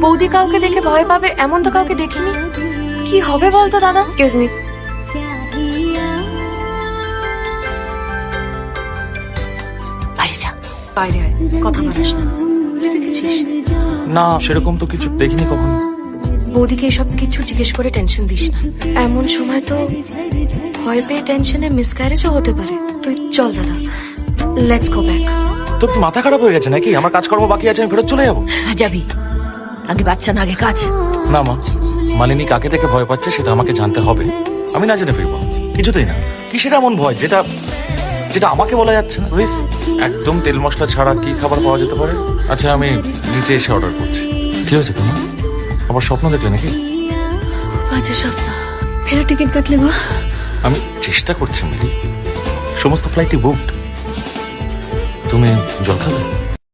বৌদি কাউকে দেখে ভয় পাবে এমন তো কাউকে দেখিনি। কি হবে বলতো দাদা? Excuse me. বাইরে যা। বাইরে আয়, কথা বলিস না। তুই দেখেছিস? না সেরকম তো কিছু দেখিনি কখনো। বৌদিকে এসব কিছু জিজ্ঞেস করে টেনশন দিস না। এমন সময় তো ভয় পেয়ে টেনশনে মিসক্যারেজও হতে পারে। তুই চল দাদা, লেটস গো ব্যাক। তোর কি মাথা খারাপ হয়ে গেছে নাকি? আমার কাজকর্ম বাকি আছে, আমি ফেরত চলে যাবো। যাবি? আগে বাচ্চা না আগে কাজ। না মা, মালিনী কাকে দেখে ভয় পাচ্ছে সেটা আমাকে জানতে হবে। আমি না জেনে ফিরবো কিছুতেই না। কিসের এমন ভয় যেটা যেটা আমাকে বলা যাচ্ছে না? প্লিজ, একদম তেল মশলা ছাড়া কি খাবার পাওয়া যেতে পারে? আচ্ছা আমি নিচে এসে অর্ডার করছি। কি হয়েছে তোমার? আবার স্বপ্ন দেখলে নাকি? আচ্ছা স্বপ্ন, ফেরার টিকিট কাটলে গো? আমি চেষ্টা করছি মিলি, সমস্ত ফ্লাইটই বুকড। তুমি জল খাবে?